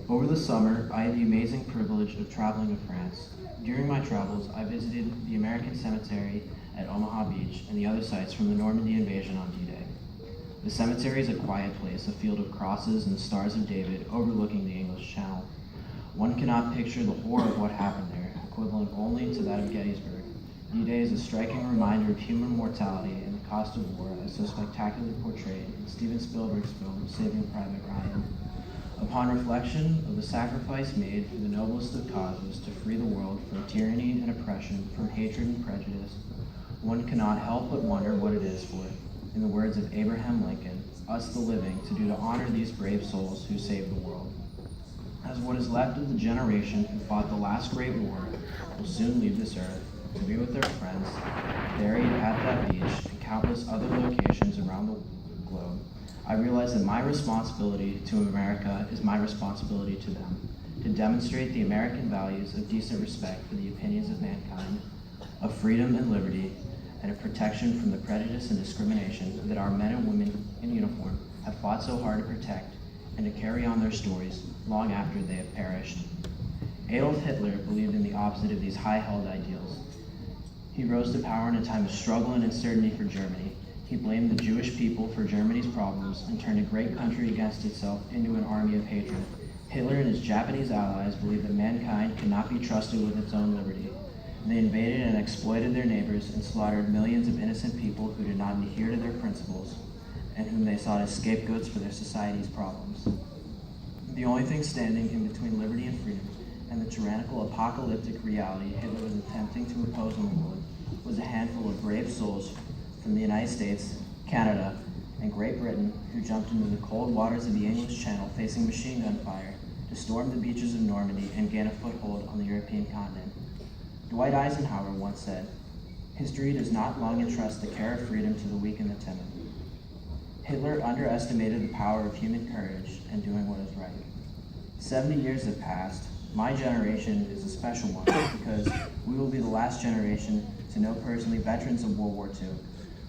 Over the summer, I had the amazing privilege of traveling to France. During my travels, I visited the American Cemetery at Omaha Beach and the other sites from the Normandy invasion on D-Day. The cemetery is a quiet place, a field of crosses and stars of David overlooking the English Channel. One cannot picture the horror of what happened there, equivalent only to that of Gettysburg. D-Day is a striking reminder of human mortality and the cost of war as so spectacularly portrayed in Steven Spielberg's film Saving Private Ryan. Upon reflection of the sacrifice made for the noblest of causes to free the world from tyranny and oppression, from hatred and prejudice, one cannot help but wonder what it is for, in the words of Abraham Lincoln, us the living, to do to honor these brave souls who saved the world. As what is left of the generation who fought the last great war will soon leave this earth to be with their friends, buried at that beach and countless other locations around the globe, I realize that my responsibility to America is my responsibility to them, to demonstrate the American values of decent respect for the opinions of mankind, of freedom and liberty, and of protection from the prejudice and discrimination that our men and women in uniform have fought so hard to protect and to carry on their stories long after they have perished. Adolf Hitler believed in the opposite of these high-held ideals. He rose to power in a time of struggle and uncertainty for Germany. He blamed the Jewish people for Germany's problems and turned a great country against itself into an army of hatred. Hitler and his Japanese allies believed that mankind could not be trusted with its own liberty. They invaded and exploited their neighbors and slaughtered millions of innocent people who did not adhere to their principles and whom they sought as scapegoats for their society's problems. The only thing standing in between liberty and freedom and the tyrannical apocalyptic reality Hitler was attempting to impose on the world was a handful of brave souls from the United States, Canada, and Great Britain who jumped into the cold waters of the English Channel facing machine gun fire to storm the beaches of Normandy and gain a foothold on the European continent. Dwight Eisenhower once said, "History does not long entrust the care of freedom to the weak and the timid." Hitler underestimated the power of human courage and doing what is right. 70 years have passed. My generation is a special one because we will be the last generation to know personally veterans of World War II,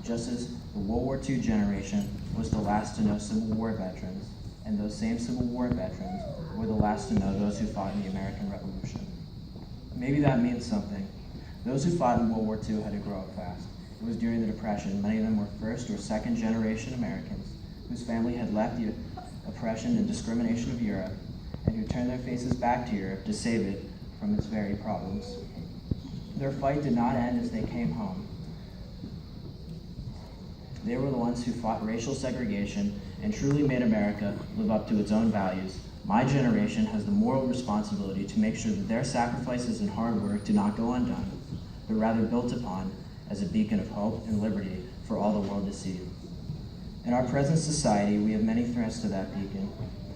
just as the World War II generation was the last to know Civil War veterans, and those same Civil War veterans were the last to know those who fought in the American Revolution. Maybe that means something. Those who fought in World War II had to grow up fast. It was during the Depression. Many of them were first or second generation Americans whose family had left the oppression and discrimination of Europe and who turned their faces back to Europe to save it from its very problems. Their fight did not end as they came home. They were the ones who fought racial segregation and truly made America live up to its own values. My generation has the moral responsibility to make sure that their sacrifices and hard work do not go undone, but rather built upon as a beacon of hope and liberty for all the world to see. In our present society, we have many threats to that beacon,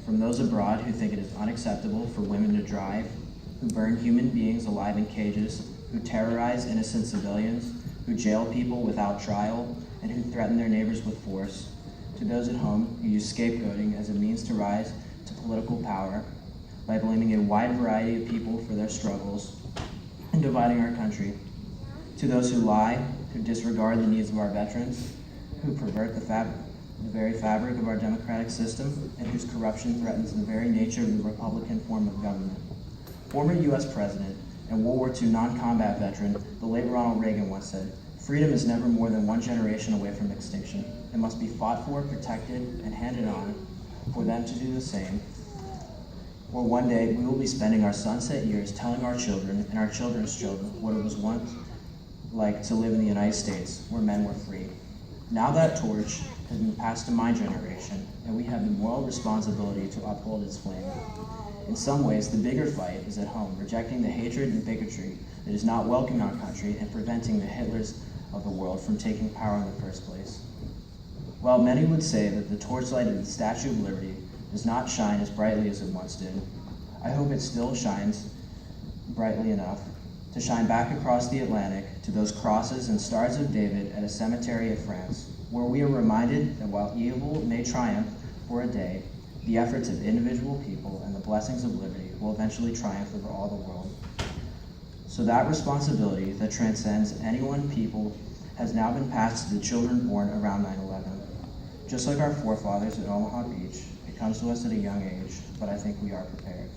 from those abroad who think it is unacceptable for women to drive, who burn human beings alive in cages, who terrorize innocent civilians, who jail people without trial, and who threaten their neighbors with force, to those at home who use scapegoating as a means to rise to political power by blaming a wide variety of people for their struggles and dividing our country, to those who lie, who disregard the needs of our veterans, who pervert the very fabric of our democratic system, and whose corruption threatens the very nature of the Republican form of government. Former U.S. President and World War II non-combat veteran, the late Ronald Reagan once said, "Freedom is never more than one generation away from extinction. It must be fought for, protected, and handed on for them to do the same. Or one day we will be spending our sunset years telling our children and our children's children what it was once like to live in the United States, where men were free." Now that torch has been passed to my generation, and we have the moral responsibility to uphold its flame. In some ways, the bigger fight is at home, rejecting the hatred and bigotry that is not welcome in our country and preventing the Hitlers of the world from taking power in the first place. While many would say that the torchlight of the Statue of Liberty does not shine as brightly as it once did, I hope it still shines brightly enough to shine back across the Atlantic to those crosses and stars of David at a cemetery of France, where we are reminded that while evil may triumph for a day, the efforts of individual people and the blessings of liberty will eventually triumph over all the world. So that responsibility that transcends any one people has now been passed to the children born around 9/11. Just like our forefathers at Omaha Beach, it comes to us at a young age, but I think we are prepared.